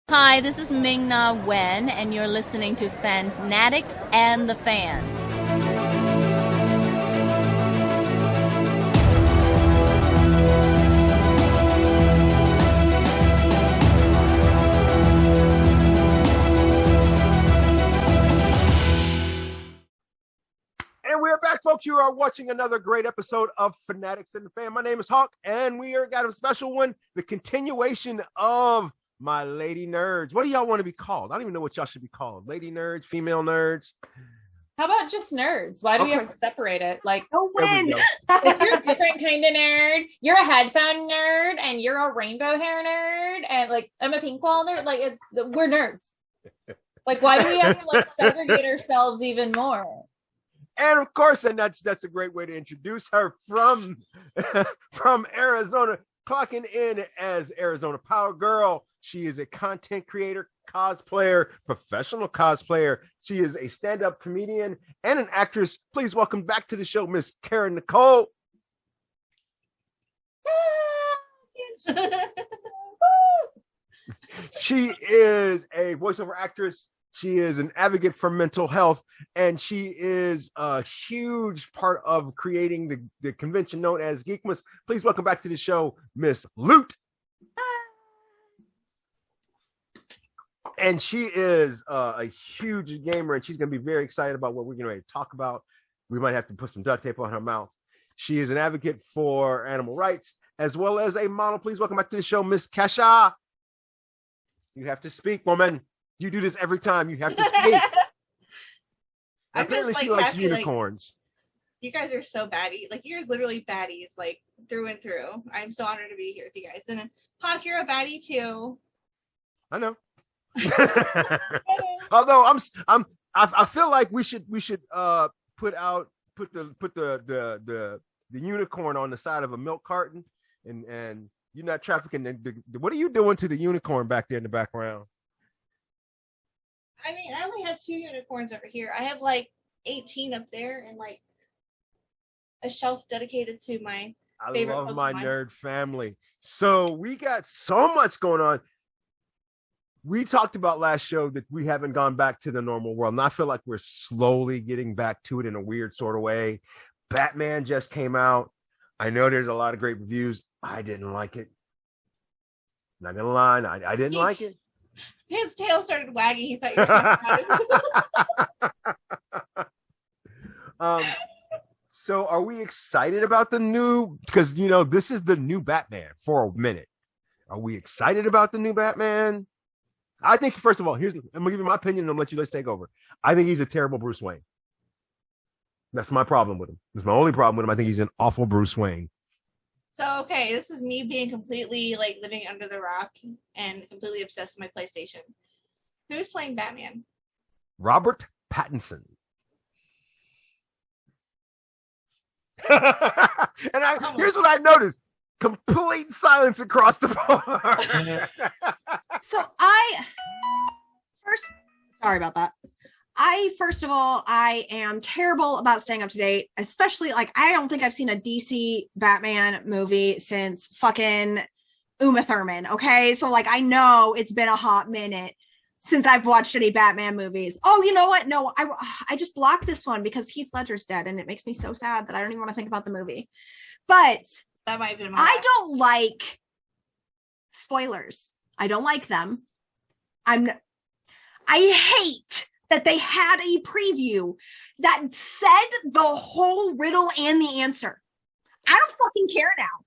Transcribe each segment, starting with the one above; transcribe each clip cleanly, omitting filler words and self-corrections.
Hi, this is Ming-Na Wen, and you're listening to Fanatics and the Fan. And we're back, folks. You are watching another great episode of Fanatics and the Fan. My name is Hawk, and we got a special one, the continuation of my lady nerds. What do y'all want to be called? I don't even know what y'all should be called. Lady nerds, female nerds. How about just nerds? Why do we have to separate it? Like, no win. Like you're a different kind of nerd. You're a headphone nerd, and you're a rainbow hair nerd, and like I'm a pink wall nerd. Like we're nerds. Like, why do we have to like segregate ourselves even more? And of course, and that's a great way to introduce her from from Arizona, clocking in as Arizona Power Girl. She is a content creator, cosplayer, professional cosplayer. She is a stand-up comedian and an actress. Please welcome back to the show, Miss Karen Nicole. She is a voiceover actress. She is an advocate for mental health, and she is a huge part of creating the convention known as Geekmas. Please welcome back to the show, Miss Loot. And she is a huge gamer, and she's going to be very excited about what we're getting ready to talk about. We might have to put some duct tape on her mouth. She is an advocate for animal rights, as well as a model. Please welcome back to the show, Miss Kesha. You have to speak, woman. You do this every time. You have to speak. Apparently, she likes unicorns. You guys are so baddie. Like, you're literally baddies, like, through and through. I'm so honored to be here with you guys. And Hawk, you're a baddie too. I know. Although I feel like we should put the unicorn on the side of a milk carton, and you're not trafficking. What are you doing to the unicorn back there in the background? I mean, I only have 2 unicorns over here. I have like 18 up there, and like a shelf dedicated to my favorite I love Pokemon. my nerd family. So we got so much going on. We talked about last show that we haven't gone back to the normal world, and I feel like we're slowly getting back to it in a weird sort of way. Batman just came out. I know there's a lot of great reviews. I didn't like it. Not gonna lie, I didn't like it. His tail started wagging. He thought you were talking about it. So are we excited about the new, because this is the new Batman for a minute. Are we excited about the new Batman? I think, first of all, I'm gonna give you my opinion and I'm gonna let you take over. I think he's a terrible Bruce Wayne. That's my problem with him. That's my only problem with him. I think he's an awful Bruce Wayne. So, okay, this is me being completely like living under the rock and completely obsessed with my PlayStation. Who's playing Batman? Robert Pattinson. And here's what I noticed. Complete silence across the board. So sorry about that. First of all, I am terrible about staying up to date, especially like I don't think I've seen a DC Batman movie since fucking Uma Thurman. Okay. So like, I know it's been a hot minute since I've watched any Batman movies. Oh, you know what? No, I just blocked this one because Heath Ledger's dead and it makes me so sad that I don't even want to think about the movie. But that might have been I don't like spoilers. I don't like them. I hate that they had a preview that said the whole riddle and the answer. I don't fucking care now.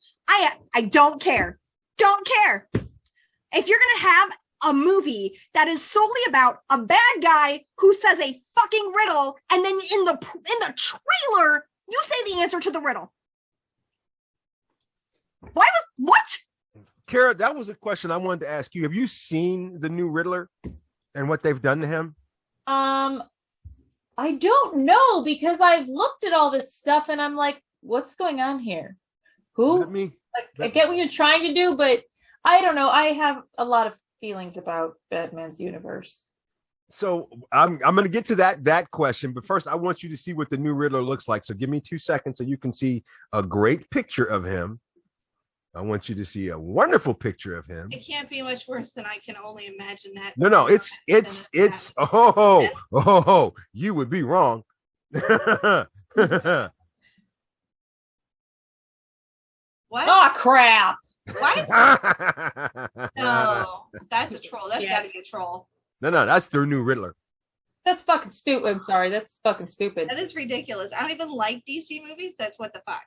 I don't care. Don't care. If you're going to have a movie that is solely about a bad guy who says a fucking riddle, and then in the trailer, you say the answer to the riddle. What? Kara, that was a question I wanted to ask you. Have you seen the new Riddler and what they've done to him? I don't know, because I've looked at all this stuff and I'm like, what's going on here? Who? I get what you're trying to do, but I don't know. I have a lot of feelings about Batman's universe. So I'm going to get to that question, but first I want you to see what the new Riddler looks like. So give me 2 seconds so you can see a great picture of him. I want you to see a wonderful picture of him. It can't be much worse than I can only imagine that. No, it's you would be wrong. What? Oh crap! What? No, that's a troll. That's gotta be a troll. No, that's their new Riddler. That's fucking stupid. I'm sorry, that's fucking stupid. That is ridiculous. I don't even like DC movies. That's what the fuck.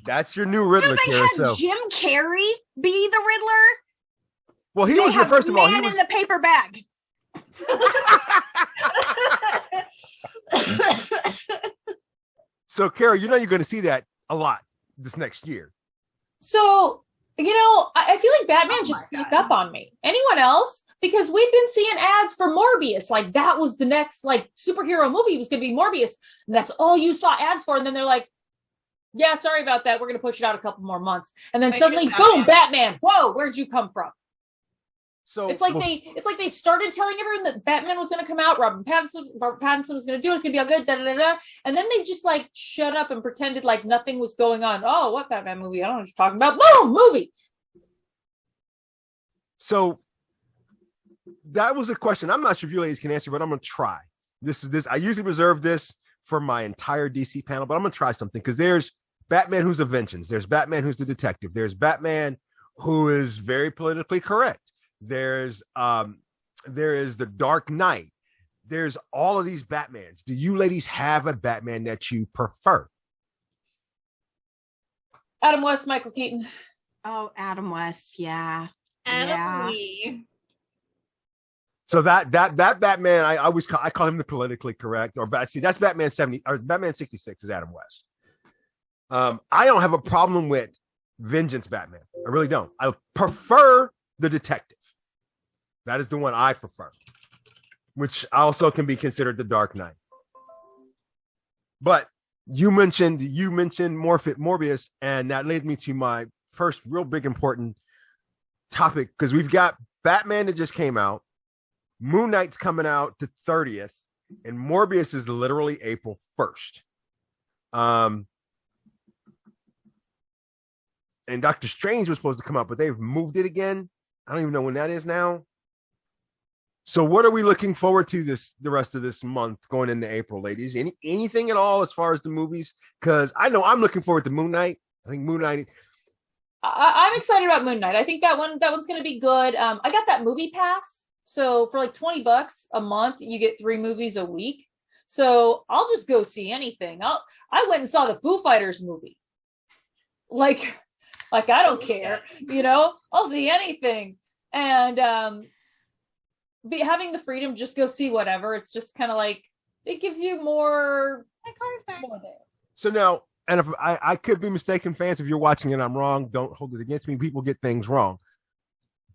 That's your new Riddler, They Kara. had Jim Carrey be the Riddler. Well, he They was have first of all. He Man was, in the paper bag. So, Kara, you know you're going to see that a lot this next year. So, I feel like Batman just snuck up on me. Anyone else? Because we've been seeing ads for Morbius. Like, that was the next, superhero movie was going to be Morbius. And that's all you saw ads for. And then they're like, yeah, sorry about that. We're going to push it out a couple more months. And then suddenly, boom, Batman. Whoa, where'd you come from? So it's like they started telling everyone that Batman was going to come out, Robert Pattinson was going to do it, it's going to be all good, and then they just shut up and pretended like nothing was going on. Oh, what Batman movie? I don't know what you're talking about. Boom, movie. So that was a question. I'm not sure if you ladies can answer, but I'm going to try. This. I usually reserve this for my entire DC panel, but I'm going to try something because there's Batman who's a vengeance. There's Batman who's the detective. There's Batman who is very politically correct. There is the Dark Knight. There's all of these Batmans. Do you ladies have a Batman that you prefer? Adam West, Michael Keaton. Oh, Adam West, yeah. Adam So that Batman, I call him the politically correct, that's Batman 70 or Batman 66 is Adam West. I don't have a problem with Vengeance Batman. I really don't. I prefer the detective. That is the one I prefer, which also can be considered the Dark Knight. But you mentioned Morbius, and that led me to my first real big important topic, because we've got Batman that just came out, Moon Knight's coming out the 30th, and Morbius is literally April 1st. And Doctor Strange was supposed to come out, but they've moved it again. I don't even know when that is now. So what are we looking forward to the rest of this month going into April, ladies? Anything at all as far as the movies? Because I know I'm looking forward to Moon Knight. I think Moon Knight. I'm excited about Moon Knight. I think that one's going to be good. I got that movie pass. So for $20 a month, you get 3 movies a week. So I'll just go see anything. I went and saw the Foo Fighters movie. Like I don't care, I'll see anything. And having the freedom to just go see whatever, it's just kind of it gives you more there. So now, and if I could be mistaken, fans, if you're watching and I'm wrong, don't hold it against me. People get things wrong.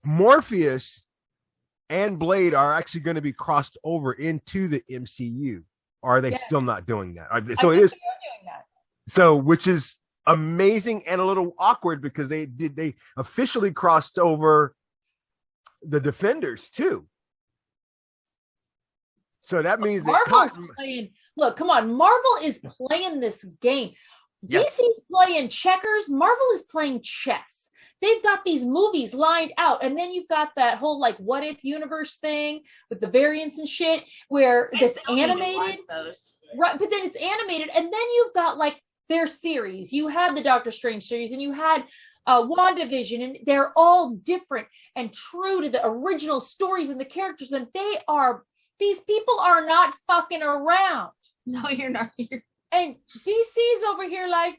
Morpheus and Blade are actually going to be crossed over into the MCU. Or are they still not doing that? So it is doing that. So, which is amazing and a little awkward because they officially crossed over the Defenders too. So that means Marvel's playing. Look, come on, Marvel is playing this game. Yes. DC's playing checkers. Marvel is playing chess. They've got these movies lined out, and then you've got that whole what if universe thing with the variants and shit, where it's animated. Right, but then it's animated, and then you've got their series. You had the Doctor Strange series, and you had WandaVision, and they're all different and true to the original stories and the characters, and these people are not fucking around. No, you're not. And DC's over here I've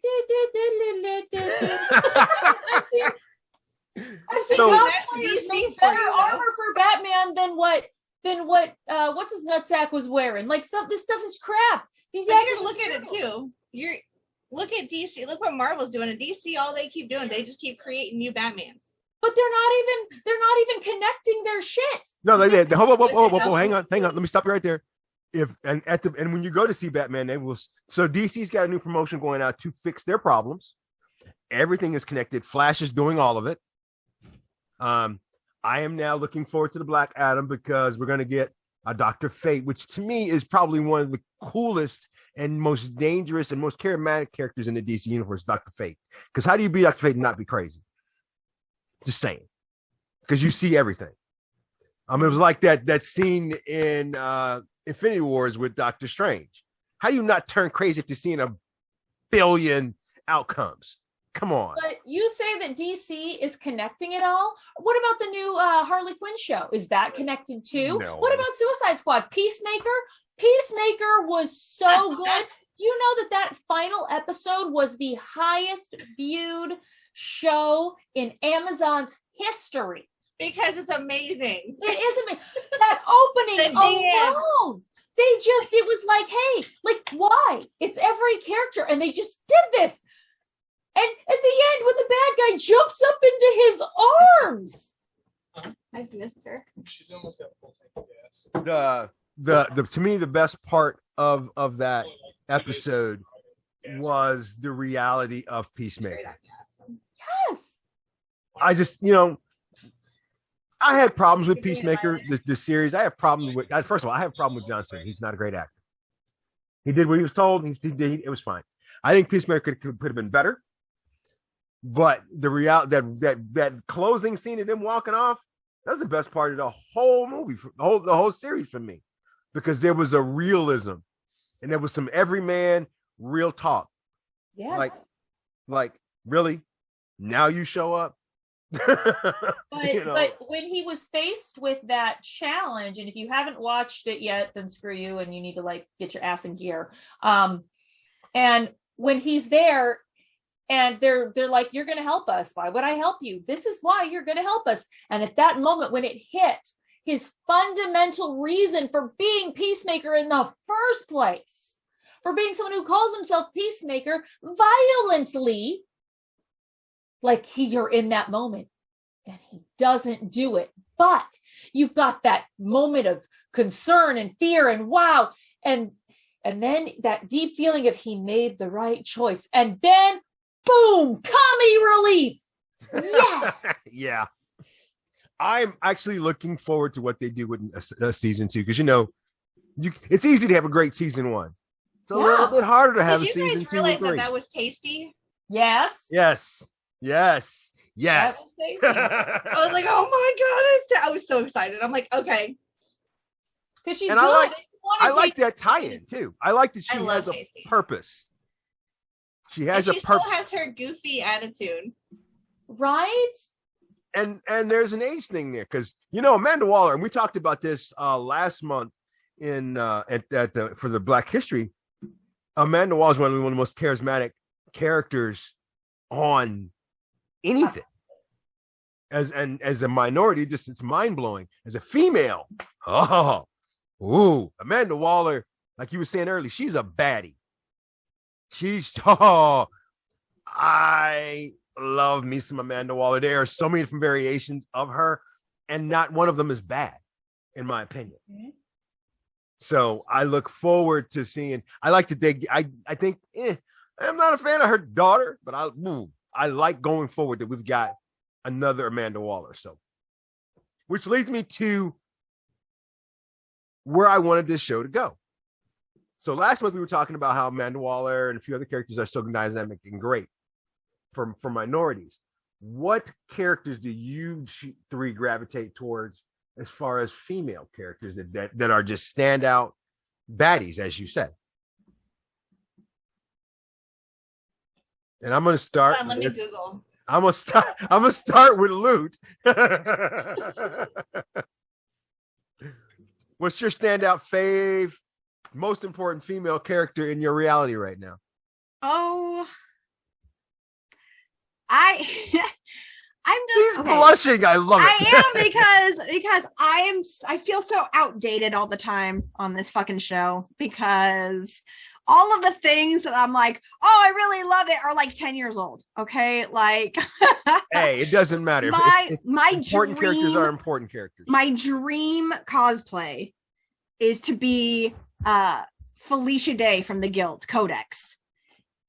seen no better armor for Batman than what what's his nutsack was wearing. This stuff is crap. These actors look at it too. Look at DC. Look what Marvel's doing. At DC, all they keep doing, they just keep creating new Batmans. But they're not even connecting their shit. No, they did. Whoa, hang on. Let me stop you right there. And when you go to see Batman, they will. So DC's got a new promotion going out to fix their problems. Everything is connected. Flash is doing all of it. I am now looking forward to the Black Adam because we're going to get a Dr. Fate, which to me is probably one of the coolest and most dangerous and most charismatic characters in the DC universe, Dr. Fate. Because how do you be Dr. Fate and not be crazy? Just saying. Because you see everything. It was like that scene in Infinity Wars with Doctor Strange. How do you not turn crazy after seeing a billion outcomes? Come on. But you say that DC is connecting it all. What about the new Harley Quinn show? Is that connected too? No. What about Suicide Squad? Peacemaker was so good. Do you know that final episode was the highest viewed show in Amazon's history? Because it's amazing. It is amazing. That opening alone. It was like, hey, like, why? It's every character, and they just did this. And at the end, when the bad guy jumps up into his arms. I've missed her. She's almost got a full tank of gas. The to me, the best part of that episode was the reality of Peacemaker. Yes. I just, I had problems with Peacemaker, the series. I have problems with, first of all, I have a problem with John Cena. He's not a great actor. He did what he was told. It was fine. I think Peacemaker could have been better. But the reality that closing scene of them walking off, that was the best part of the whole movie, the whole series for me, because there was a realism and there was some everyman real talk. Yes. Like really, now you show up. But when he was faced with that challenge, and if you haven't watched it yet, then screw you, and you need to get your ass in gear. And when he's there. And they're like, you're going to help us. Why would I help you? This is why you're going to help us. And at that moment, when it hit, his fundamental reason for being Peacemaker in the first place, for being someone who calls himself Peacemaker violently, you're in that moment. And he doesn't do it. But you've got that moment of concern and fear and wow. And then that deep feeling of he made the right choice. And then boom, comedy relief. Yes. Yeah. I'm actually looking forward to what they do with season 2, because it's easy to have a great season 1. It's a little bit harder to have a season 2 and 3. Did you guys realize that was tasty? Yes. Yes. I was like, oh my god, I was so excited. I'm like, okay. Because she's and good. I like that tie-in too. I like that she has a purpose. She has a purpose. She still has her goofy attitude. Right? And there's an age thing there, because Amanda Waller, and we talked about this last month in for the Black History. Amanda Waller is one of the most charismatic characters on anything. As a minority, it's mind blowing. As a female, Amanda Waller, like you were saying earlier, she's a baddie. I love me some Amanda Waller. There are so many different variations of her, and not one of them is bad, in my opinion. Mm-hmm. So I look forward to seeing. I like to dig. I think I'm not a fan of her daughter, but I like going forward that we've got another Amanda Waller. So, which leads me to where I wanted this show to go. So last month we were talking about how Amanda Waller and a few other characters are so dynamic and great for minorities. What characters do you three gravitate towards as far as female characters that are just standout baddies, as you said? And I'm going to start. Hold on, let me Google. I'm gonna start with Loot. What's your standout fave, most important female character in your reality right now? Oh, I'm just She's blushing. I love it. I am because I feel so outdated all the time on this fucking show, because all of the things that I'm like, oh, I really love it, are like 10 years old. Okay. Like, hey, it doesn't matter. My important characters are important characters. My dream cosplay is to be Felicia Day from the Guild Codex.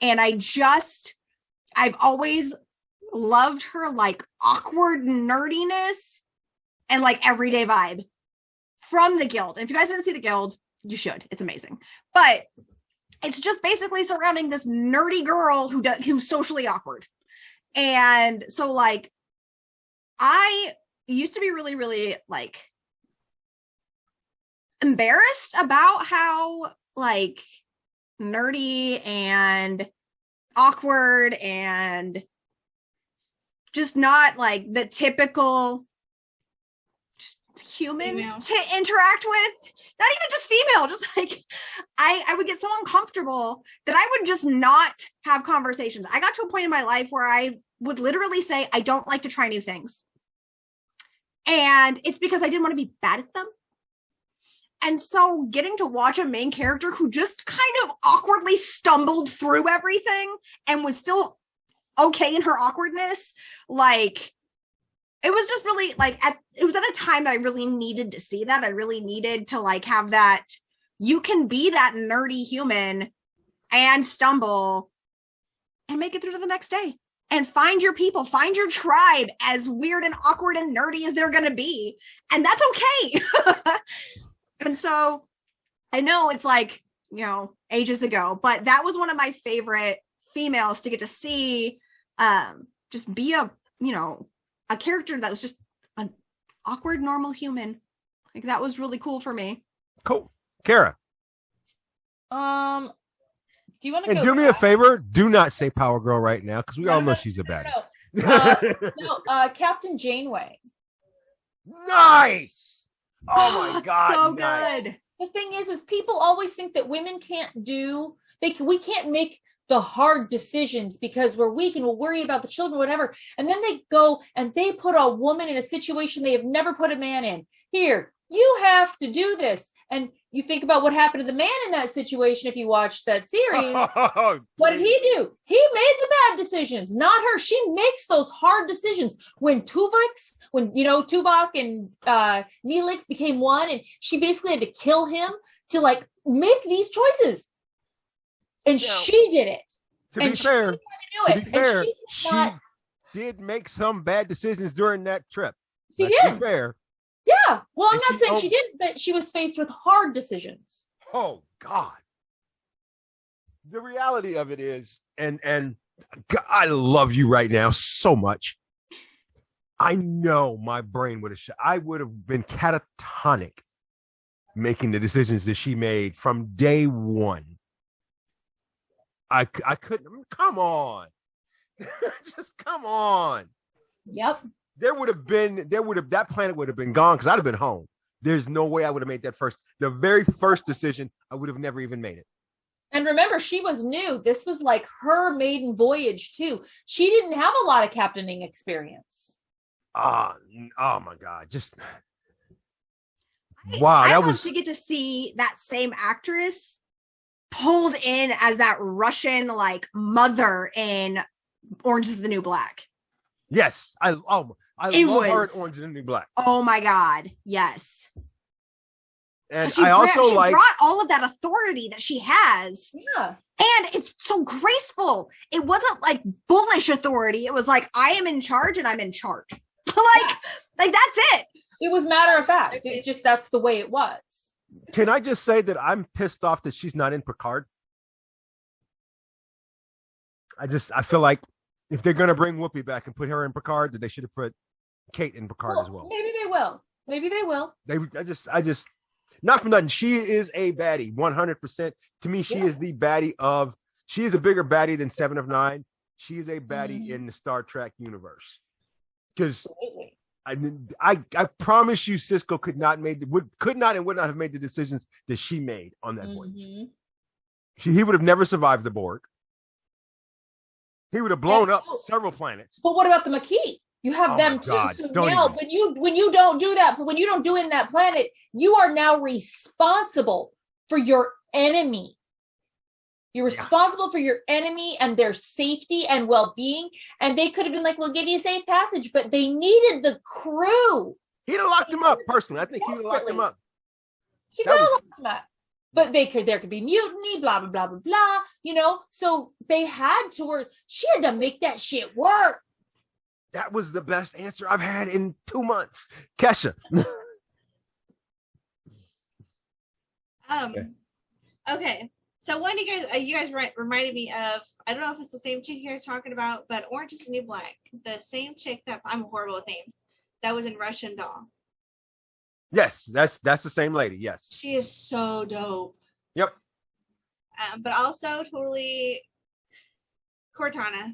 And I've always loved her like awkward nerdiness and like everyday vibe from the Guild. And if you guys didn't see the Guild, you should. It's amazing. But it's just basically surrounding this nerdy girl who's socially awkward. And so like I used to be really, really like embarrassed about how like nerdy and awkward and just not like the typical human Female. to interact with, not even just female, just like I would get so uncomfortable that I would just not have conversations. I got to a point in my life where I would literally say I don't like to try new things, and it's because I didn't want to be bad at them. And so getting to watch a main character who just kind of awkwardly stumbled through everything and was still okay in her awkwardness, like it was just really like it was at a time that I really needed to see that. I really needed to like have that you can be that nerdy human and stumble and make it through to the next day and find your people, find your tribe, as weird and awkward and nerdy as they're going to be. And that's okay. And so I know it's like, you know, ages ago, but that was one of my favorite females to get to see, just be a, you know, a character that was just an awkward, normal human. Like that was really cool for me. Cool. Kara. Do you want to And go do me a back? favor, do not say Power Girl right now, because we all know she's a baddie. No, Captain Janeway. Nice. Oh my it's god. so nice. good. The thing is people always think that women can't we can't make the hard decisions because we're weak and we'll worry about the children, whatever. And then they go and they put a woman in a situation they have never put a man in. Here, you have to do this. And you think about what happened to the man in that situation. If you watch that series, what did he do? He made the bad decisions, not her. She makes those hard decisions. When Tuvok and Neelix became one, and she basically had to kill him to like make these choices. And she did it. To be fair, She did make some bad decisions during that trip. She Let's did. be fair. Yeah. Well, I'm And not saying she didn't, but she was faced with hard decisions. Oh God. The reality of it is, and God, I love you right now so much. I know my brain would have I would have been catatonic making the decisions that she made from day one. I couldn't. Come on. Just come on. Yep. That planet would have been gone because I'd have been home. There's no way I would have made the very first decision. I would have never even made it. And remember, she was new. This was like her maiden voyage too. She didn't have a lot of captaining experience. Oh my God. Just wow. I That love was to get to see that same actress pulled in as that Russian like mother in Orange is the New Black. yes. I love her in Orange is the New Black. Oh my God. Yes. And She I also brought all of that authority that she has. Yeah. And it's so graceful. It wasn't like bullish authority. It was like, I am in charge and I'm in charge. like that's it. It was matter of fact. It just, that's the way it was. Can I just say that I'm pissed off that she's not in Picard? I feel like if they're going to bring Whoopi back and put her in Picard, that they should have put Kate in Picard as well. Maybe they will. Maybe they will. I just, not for nothing. She is a baddie, 100%. To me, she is the baddie she is a bigger baddie than 7 of 9. She is a baddie in the Star Trek universe. Because I promise you, Cisco could not and would not have made the decisions that she made on that voyage. He would have never survived the Borg. He would have blown up several planets. But what about the Maquis? You have them too. God, So now when you don't do that, when you don't do it in that planet, you are now responsible for your enemy. You're responsible for your enemy and their safety and well-being. And they could have been like, we'll give you a safe passage, but they needed the crew. He'd have locked them up, personally. I think he'd have locked them up. He could have locked them up. But there could be mutiny, blah, blah, blah, blah, blah, so they had to work. She had to make that shit work. That was the best answer I've had in 2 months. Kesha. Okay. So one of you guys reminded me of, I don't know if it's the same chick you guys talking about, but Orange is the New Black. The same chick that, I'm horrible with names, that was in Russian Doll. Yes, that's the same lady. Yes. She is so dope. Yep. But also totally Cortana.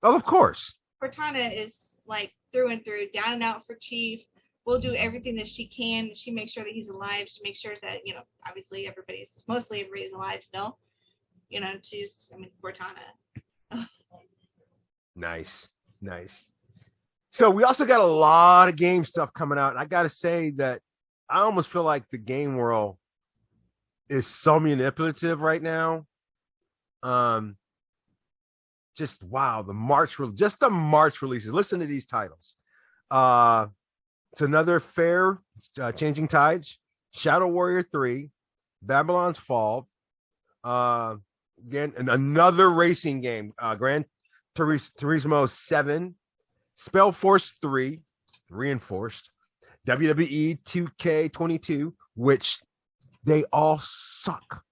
Oh, of course. Cortana is like through and through, down and out for Chief. Will do everything that she can. She makes sure that he's alive. She makes sure that, obviously mostly everybody's alive still. Cortana. Nice. So we also got a lot of game stuff coming out. And I got to say that I almost feel like the game world is so manipulative right now. Just wow, the March releases. Listen to these titles. It's another fair, Changing Tides, Shadow Warrior 3, Babylon's Fall. Again, another racing game, Gran Turismo 7, Spellforce 3, Reinforced, WWE 2K22, which they all suck.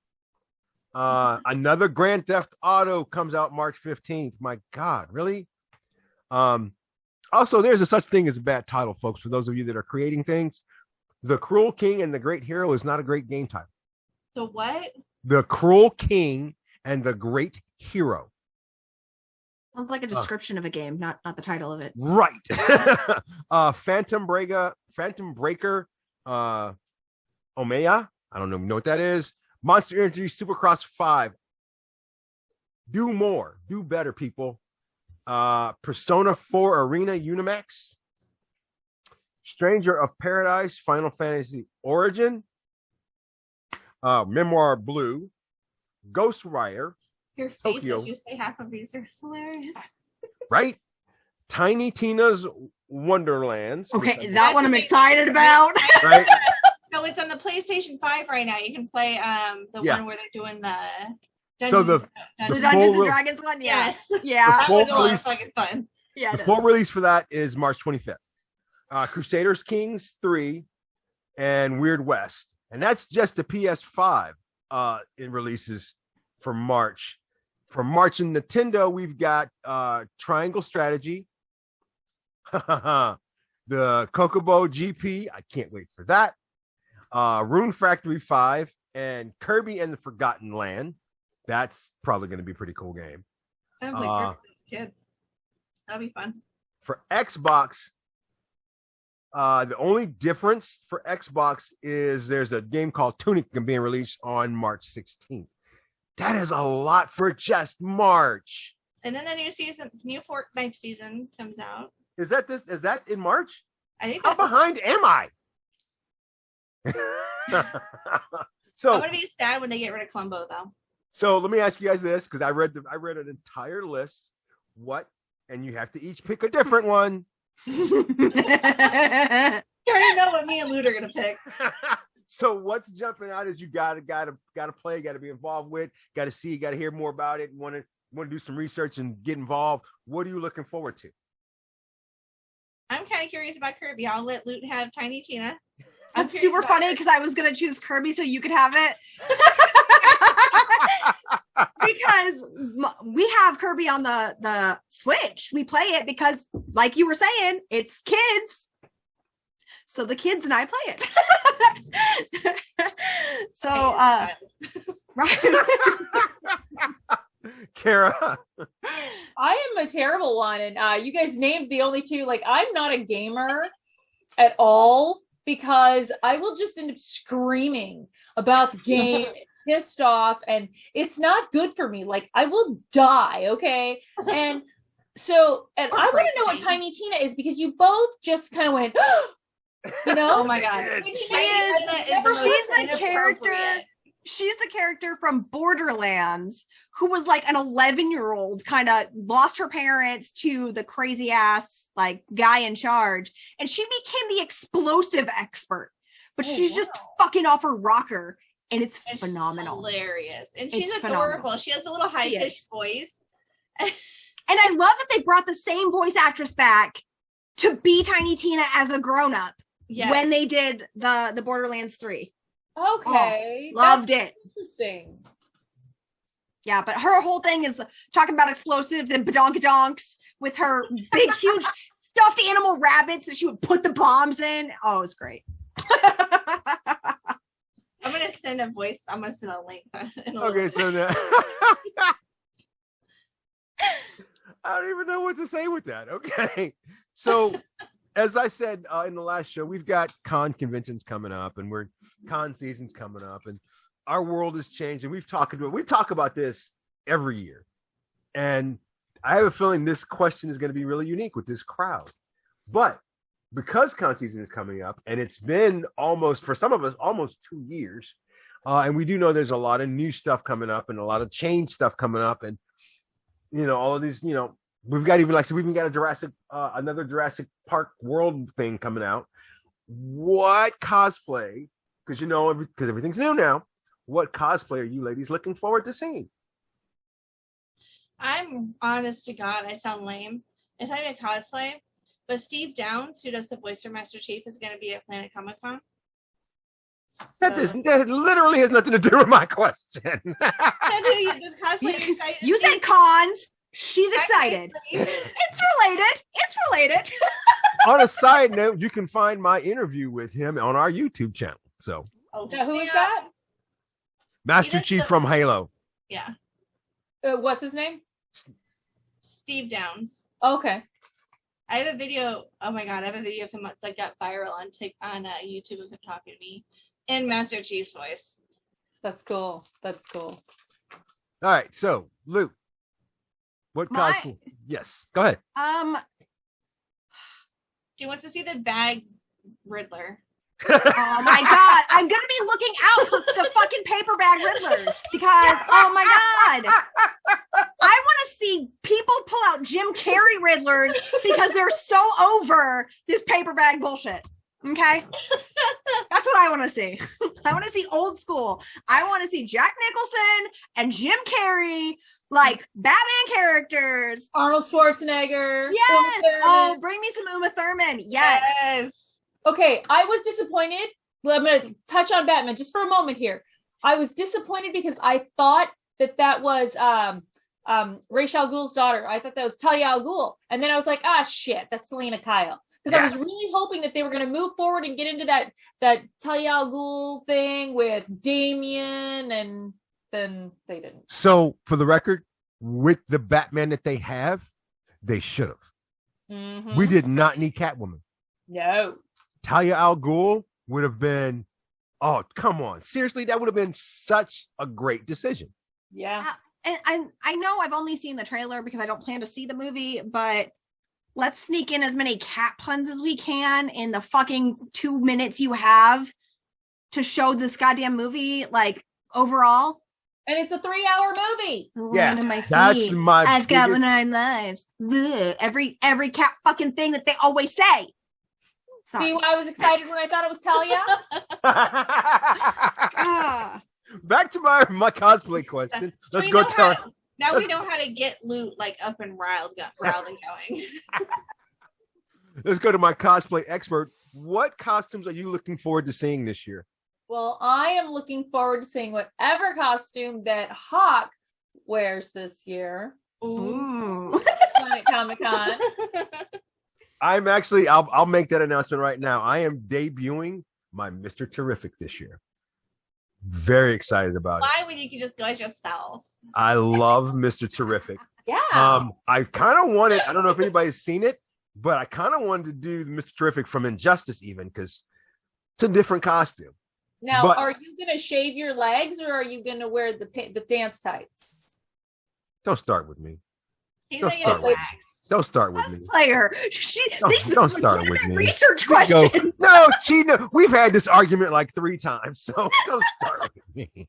Another Grand Theft Auto comes out March 15th. My God, really? Also, there's a such thing as a bad title, folks, for those of you that are creating things. The Cruel King and the Great Hero is not a great game title. The what? The Cruel King and the Great Hero. Sounds like a description of a game, not the title of it. Right. Phantom Breaker, Omea. I don't know what that is. Monster Energy Supercross 5. Do more. Do better, people. Persona 4 Arena Unimax. Stranger of Paradise Final Fantasy Origin. Memoir Blue. Ghostwire. Your face Tokyo. as you say half of these are hilarious. Right? Tiny Tina's Wonderlands. Okay, that one I'm excited about. Right? So it's on the PlayStation 5 right now. You can play the one where they're doing the Dungeons and Dragons one? Yeah. Yes. Yeah. That was a lot of fucking fun. Yeah. The full release for that is March 25th. Crusaders Kings 3 and Weird West. And that's just the PS5 in releases for March. For March in Nintendo, we've got Triangle Strategy. The Kokobo GP. I can't wait for that. Rune Factory 5 and Kirby and the Forgotten Land. That's probably going to be a pretty cool game. Sounds like Kirby's kid. That'll be fun. For Xbox, the only difference for Xbox is there's a game called Tunic being released on March 16th. That is a lot for just March. And then the new Fortnite season comes out. Is that in March? I think How behind am I? So I'm gonna be sad when they get rid of Columbo, though. So let me ask you guys this, because I read an entire list. And you have to each pick a different one. You already know what me and Lute are gonna pick. So what's jumping out is you gotta play, gotta be involved with, gotta see, gotta hear more about it, want to do some research and get involved. What are you looking forward to? I'm kind of curious about Kirby. I'll let Lute have Tiny Tina. That's super funny because I was gonna choose Kirby so you could have it. Because we have Kirby on the Switch. We play it because, like you were saying, it's kids. So the kids and I play it. So, right. Kara. I am a terrible one, and you guys named the only two. Like, I'm not a gamer at all because I will just end up screaming about the game, pissed off, and it's not good for me. Like, I will die, okay? And so, and I want to know what Tiny Tina is because you both just kind of went, you know? Oh my god, she's the character. She's the character from Borderlands who was like an 11-year-old, kind of lost her parents to the crazy ass like guy in charge, and she became the explosive expert. But she's just fucking off her rocker, and it's phenomenal, hilarious, and she's adorable. Phenomenal. She has a little high-pitched voice, and I love that they brought the same voice actress back to be Tiny Tina as a grown-up when they did the Borderlands 3. Okay. Loved it. Interesting. Yeah, but her whole thing is talking about explosives and badonkadonks with her big, huge stuffed animal rabbits that she would put the bombs in. Oh, it was great. I'm gonna send a link. Okay, so now I don't even know what to say with that. Okay, so as I said in the last show, we've got conventions coming up, and con season's coming up, and our world is changing. We talk about this every year, and I have a feeling this question is going to be really unique with this crowd. But because con season is coming up, and it's been for some of us almost 2 years, and we do know there's a lot of new stuff coming up and a lot of change stuff coming up, and all of these, we've got even we've even got another Jurassic Park World thing coming out. What cosplay? Because because everything's new now. What cosplay are you ladies looking forward to seeing? I'm honest to God, I sound lame. It's not even a cosplay, but Steve Downs, who does the voice for Master Chief, is going to be at Planet Comic Con. So... That literally has nothing to do with my question. This cosplay excited. You said cons. She's excited. It's related. On a side note, you can find my interview with him on our YouTube channel. So, who is that? Master Chief from Halo. Yeah. What's his name? Steve Downs. Okay. I have a video. Oh my God, I have a video of him that's got viral on YouTube of him talking to me in Master Chief's voice. That's cool. All right, so Luke, what cosplay? Yes, go ahead. She wants to see the bag Riddler. Oh my God, I'm gonna be looking out for the fucking paper bag Riddlers because oh my God, I want to see people pull out Jim Carrey Riddlers because they're so over this paper bag bullshit. Okay, that's what I want to see. I want to see old school. I want to see Jack Nicholson and Jim Carrey, like Batman characters. Arnold Schwarzenegger. Yes. Oh, bring me some Uma Thurman. Yes. Okay, I was disappointed. I'm going to touch on Batman just for a moment here. I was disappointed because I thought that was Ra's al Ghul's daughter. I thought that was Talia al Ghul. And then I was like, shit, that's Selena Kyle. Because I was really hoping that they were going to move forward and get into that Talia al Ghul thing with Damien, and then they didn't. So, for the record, with the Batman that they have, they should have. Mm-hmm. We did not need Catwoman. No. Talia al Ghul would have been, oh, come on. Seriously, that would have been such a great decision. Yeah. And I know I've only seen the trailer because I don't plan to see the movie, but let's sneak in as many cat puns as we can in the fucking 2 minutes you have to show this goddamn movie, like, overall. And it's a 3-hour movie. Yeah, that's my I've got 9 lives. Blech. Every cat fucking thing that they always say. Sorry. See why I was excited when I thought it was Talia? Back to my cosplay question. Let's go to now we know how to get Loot like up and riled and going. Let's go to my cosplay expert. What costumes are you looking forward to seeing this year? Well, I am looking forward to seeing whatever costume that Hawk wears this year. Ooh. Planet Comic-Con. I'm actually, I'll make that announcement right now. I am debuting my Mr. Terrific this year. Very excited about it. Why would you just go as yourself? I love Mr. Terrific. Yeah. I kind of wanted, I don't know if anybody's seen it, but I kind of wanted to do Mr. Terrific from Injustice even because it's a different costume. Now, are you going to shave your legs or are you going to wear the dance tights? Don't start with me. Don't start with me. Player. Don't start with me. Research question. No, we've had this argument like 3 times, so don't start with me.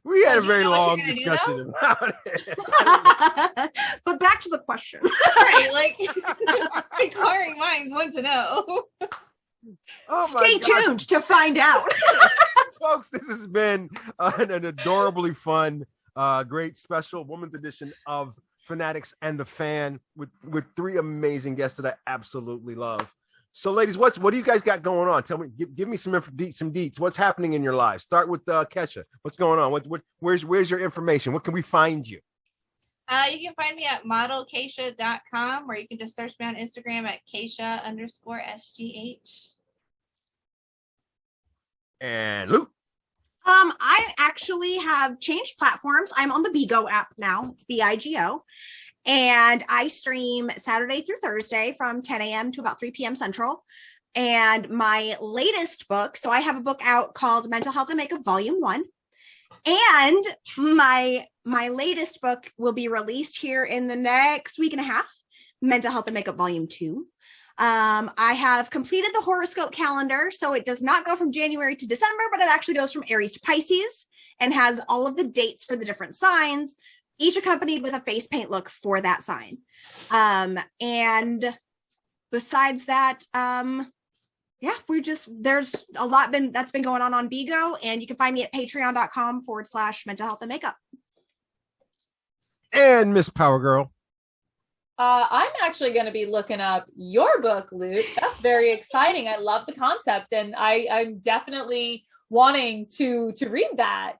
We had a very long discussion about it. But back to the question. Right, like inquiring minds want to know. Stay tuned to find out. Folks, this has been an adorably fun great special women's edition of Fanatics and the Fan with 3 amazing guests that I absolutely love. So, ladies, what do you guys got going on? Tell me, give me some deets. What's happening in your lives? Start with Kesha. What's going on? Where's your information? What can we find you? You can find me at modelkeisha.com, or you can just search me on Instagram at Keisha_SGH. And Luke. I actually have changed platforms. I'm on the Bigo app now. It's BIGO. And I stream Saturday through Thursday from 10 a.m. to about 3 p.m. Central. And my latest book, so I have a book out called Mental Health and Makeup Volume 1. And my latest book will be released here in the next week and a half, Mental Health and Makeup Volume 2. I have completed the horoscope calendar, so it does not go from January to December, but it actually goes from Aries to Pisces and has all of the dates for the different signs, each accompanied with a face paint look for that sign. And besides that, there's a lot that's been going on Bigo, and you can find me at patreon.com/mental health and makeup. And Miss Power Girl. I'm actually going to be looking up your book, Luke. That's very exciting. I love the concept, and I'm definitely wanting to read that.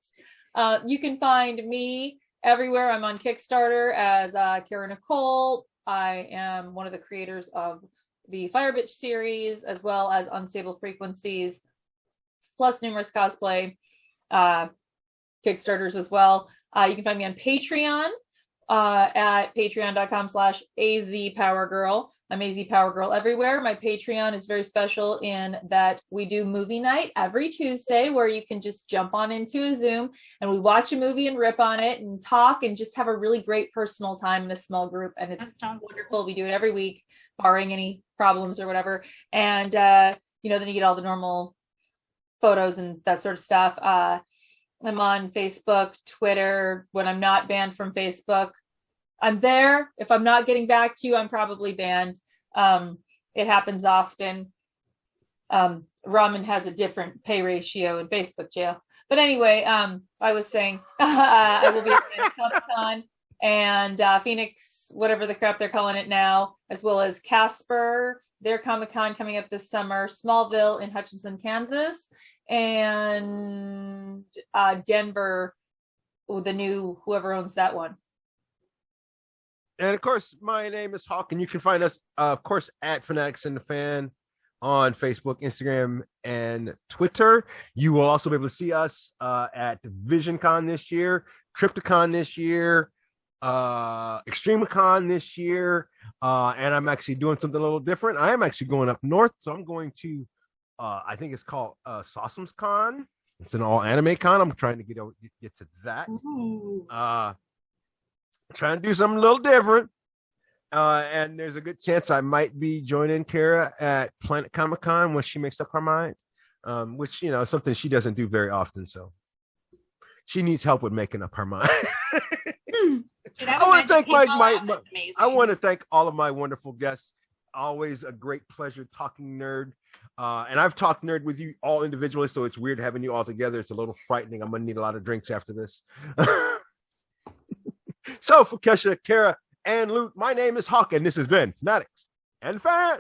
You can find me everywhere. I'm on Kickstarter as Kara Nicole. I am one of the creators of the Fire Bitch series, as well as Unstable Frequencies, plus numerous cosplay Kickstarters as well. You can find me on Patreon at patreon.com/azpowergirl. I'm AZ Power Girl everywhere. My Patreon is very special in that we do movie night every Tuesday, where you can just jump on into a Zoom and we watch a movie and rip on it and talk and just have a really great personal time in a small group. And it's wonderful. We do it every week, barring any problems or whatever. And, then you get all the normal photos and that sort of stuff. I'm on Facebook, Twitter. When I'm not banned from Facebook, I'm there. If I'm not getting back to you, I'm probably banned. It happens often. Ramen has a different pay ratio in Facebook jail. But anyway, I was saying I will be at Comic-Con and Phoenix, whatever the crap they're calling it now, as well as Casper, their Comic-Con coming up this summer, Smallville in Hutchinson, Kansas, and Denver, the new whoever owns that one. And of course, my name is Hawk, and you can find us, of course, at Fanatics and the Fan on Facebook, Instagram, and Twitter. You will also be able to see us at VisionCon this year, Tripticon this year, ExtremeCon this year, and I'm actually doing something a little different. I am actually going up north, so I'm going to I think it's called Sawsum's Con. It's an all anime con. I'm trying to get to that. Trying to do something a little different. And there's a good chance I might be joining Kara at Planet Comic Con when she makes up her mind. Which, is something she doesn't do very often. So she needs help with making up her mind. I want to thank I want to thank all of my wonderful guests. Always a great pleasure talking nerd. And I've talked nerd with you all individually, so it's weird having you all together. It's a little frightening. I'm going to need a lot of drinks after this. So for Kesha, Kara, and Luke, my name is Hawk, and this has been Fanatics and Fan.